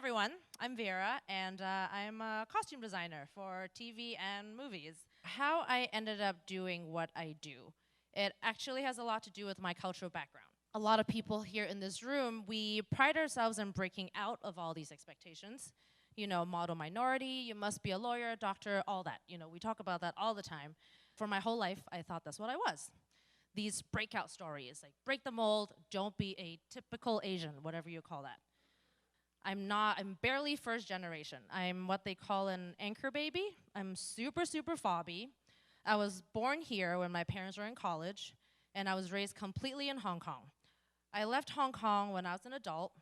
everyone, I'm Vera, and I'm a costume designer for TV and movies. How I ended up doing what I do, it actually has a lot to do with my cultural background. A lot of people here in this room, we pride ourselves in breaking out of all these expectations. You know, model minority, you must be a lawyer, doctor, all that. You know, we talk about that all the time. For my whole life, I thought that's what I was. These breakout stories, like break the mold, don't be a typical Asian, whatever you call that. I'm barely first generation. I'm what they call an anchor baby. I'm super, super fobby. I was born here when my parents were in college, and I was raised completely in Hong Kong. I left Hong Kong when I was an adult,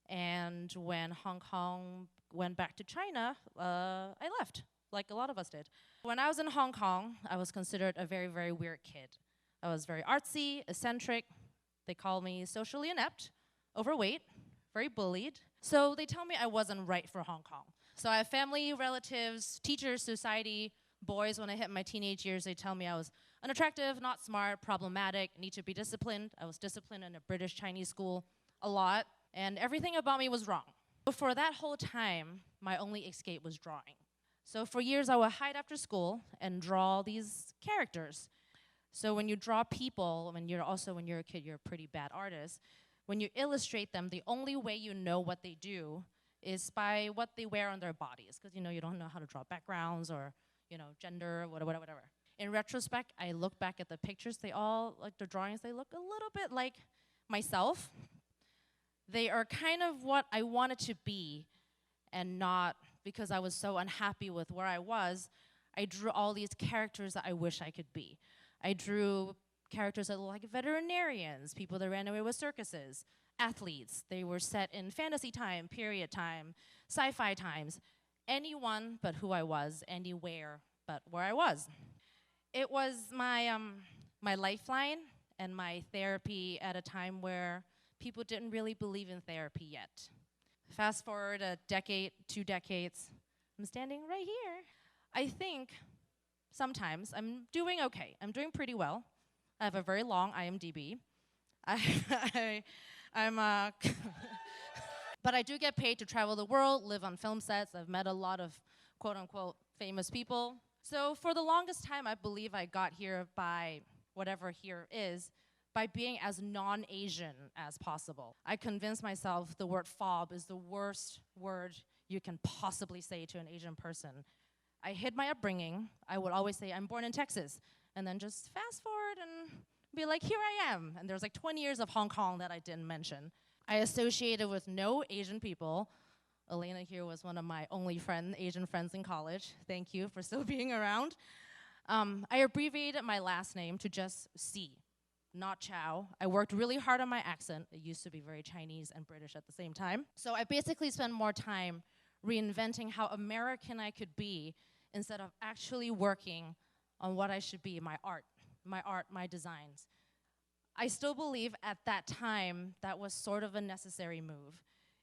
and when Hong Kong went back to China, I left, like a lot of us did. When I was in Hong Kong, I was considered a very, very weird kid. I was very artsy, eccentric. They called me socially inept, overweight, very bullied. So they tell me I wasn't right for Hong Kong. So I have family, relatives, teachers, society, boys. When I hit my teenage years, they tell me I was unattractive, not smart, problematic, need to be disciplined. I was disciplined in a British Chinese school a lot, and everything about me was wrong. But for that whole time, my only escape was drawing. So for years, I would hide after school and draw these characters. So when you draw people, when you're a kid, you're a pretty bad artist. When you illustrate them, the only way you know what they do is by what they wear on their bodies, because you don't know how to draw backgrounds or gender, whatever. In retrospect, I look back at the pictures. They all, like the drawings, they look a little bit like myself. They are kind of what I wanted to be, and not because I was so unhappy with where I was. I drew all these characters that I wish I could be. I drew characters that look like veterinarians, people that ran away with circuses, athletes. They were set in fantasy time, period time, sci-fi times. Anyone but who I was, anywhere but where I was. It was my lifeline and my therapy at a time where people didn't really believe in therapy yet. Fast forward a decade, 2 decades, I'm standing right here. I think sometimes I'm doing okay. I'm doing pretty well. I have a very long IMDb. But I do get paid to travel the world, live on film sets. I've met a lot of quote-unquote famous people. So for the longest time, I believe I got here by whatever here is, by being as non-Asian as possible. I convinced myself the word fob is the worst word you can possibly say to an Asian person. I hid my upbringing. I would always say, I'm born in Texas. And then just fast forward and be like, here I am. And there's like 20 years of Hong Kong that I didn't mention. I associated with no Asian people. Elena here was one of my only Asian friends in college. Thank you for still being around. I abbreviated my last name to just C, not Chow. I worked really hard on my accent. It used to be very Chinese and British at the same time. So I basically spent more time reinventing how American I could be instead of actually working on what I should be, my art, my designs. I still believe at that time that was sort of a necessary move.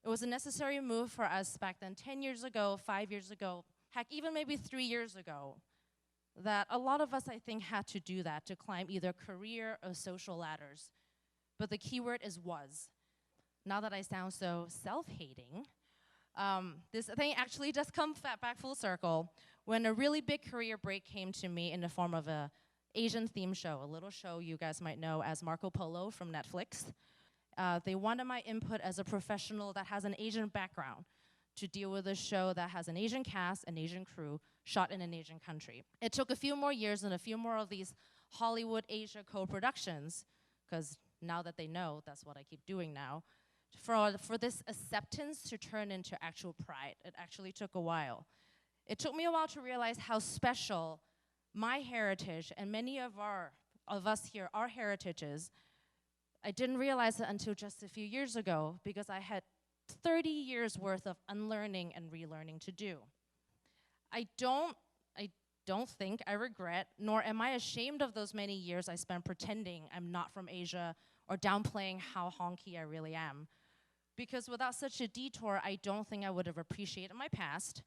It was a necessary move for us back then, 10 years ago, 5 years ago, heck, even maybe 3 years ago, that a lot of us, I think, had to do that to climb either career or social ladders. But the key word is was. Now that I sound so self-hating, this thing actually does come back full circle when a really big career break came to me in the form of a Asian theme show, a little show you guys might know as Marco Polo from Netflix. They wanted my input as a professional that has an Asian background to deal with a show that has an Asian cast, an Asian crew, shot in an Asian country. It took a few more years and a few more of these Hollywood Asia co-productions, because now that they know, that's what I keep doing now, for this acceptance to turn into actual pride. It actually took a while. It took me a while to realize how special my heritage and many of us here, our heritages. I didn't realize it until just a few years ago because I had 30 years worth of unlearning and relearning to do. I don't think I regret, nor am I ashamed of those many years I spent pretending I'm not from Asia or downplaying how honky I really am. Because without such a detour, I don't think I would have appreciated my past,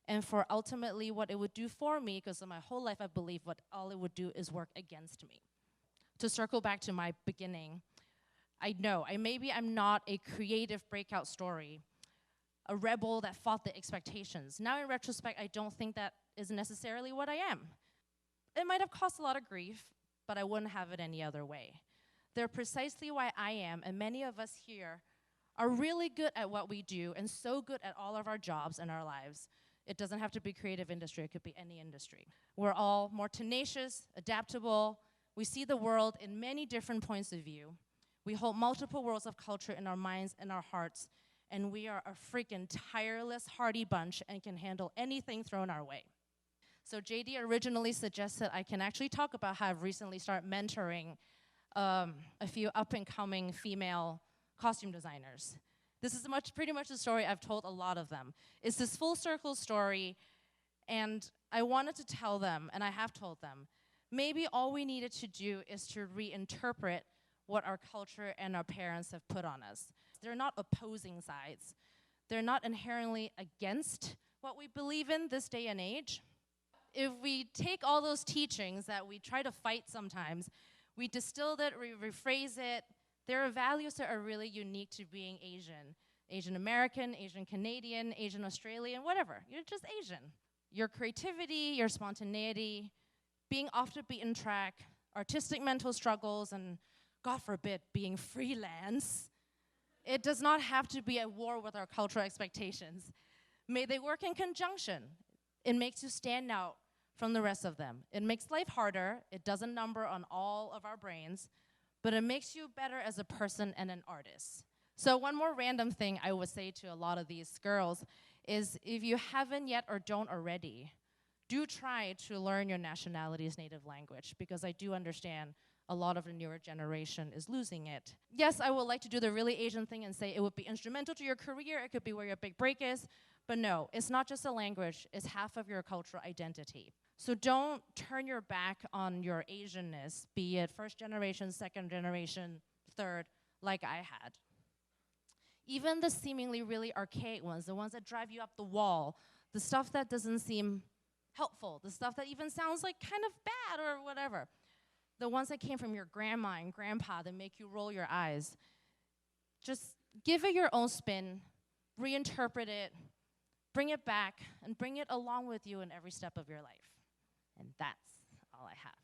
and for ultimately what it would do for me, because in my whole life I believe what all it would do is work against me. To circle back to my beginning, I know, maybe I'm not a creative breakout story, a rebel that fought the expectations. Now in retrospect, I don't think that is necessarily what I am. It might have caused a lot of grief, but I wouldn't have it any other way. They're precisely why I am, and many of us here are really good at what we do and so good at all of our jobs and our lives. It doesn't have to be creative industry, it could be any industry. We're all more tenacious, adaptable. We see the world in many different points of view. We hold multiple worlds of culture in our minds and our hearts, and we are a freaking tireless, hardy bunch and can handle anything thrown our way. So JD originally suggested I can actually talk about how I've recently started mentoring a few up-and-coming female costume designers. This is pretty much the story I've told a lot of them. It's this full circle story, and I wanted to tell them, and I have told them, maybe all we needed to do is to reinterpret what our culture and our parents have put on us. They're not opposing sides. They're not inherently against what we believe in this day and age. If we take all those teachings that we try to fight sometimes, we distill it, we rephrase it. There are values that are really unique to being Asian. Asian American, Asian Canadian, Asian Australian, whatever. You're just Asian. Your creativity, your spontaneity, being off the beaten track, artistic mental struggles, and God forbid, being freelance. It does not have to be at war with our cultural expectations. May they work in conjunction. It makes you stand out from the rest of them. It makes life harder. It doesn't number on all of our brains, but it makes you better as a person and an artist. So one more random thing I would say to a lot of these girls is if you haven't yet or don't already, do try to learn your nationality's native language, because I do understand a lot of the newer generation is losing it. Yes, I would like to do the really Asian thing and say it would be instrumental to your career, it could be where your big break is, but no, it's not just a language, it's half of your cultural identity. So don't turn your back on your Asianness, be it first generation, second generation, third, like I had. Even the seemingly really archaic ones, the ones that drive you up the wall, the stuff that doesn't seem helpful, the stuff that even sounds like kind of bad or whatever, the ones that came from your grandma and grandpa that make you roll your eyes, just give it your own spin, reinterpret it, bring it back, and bring it along with you in every step of your life. And that's all I have.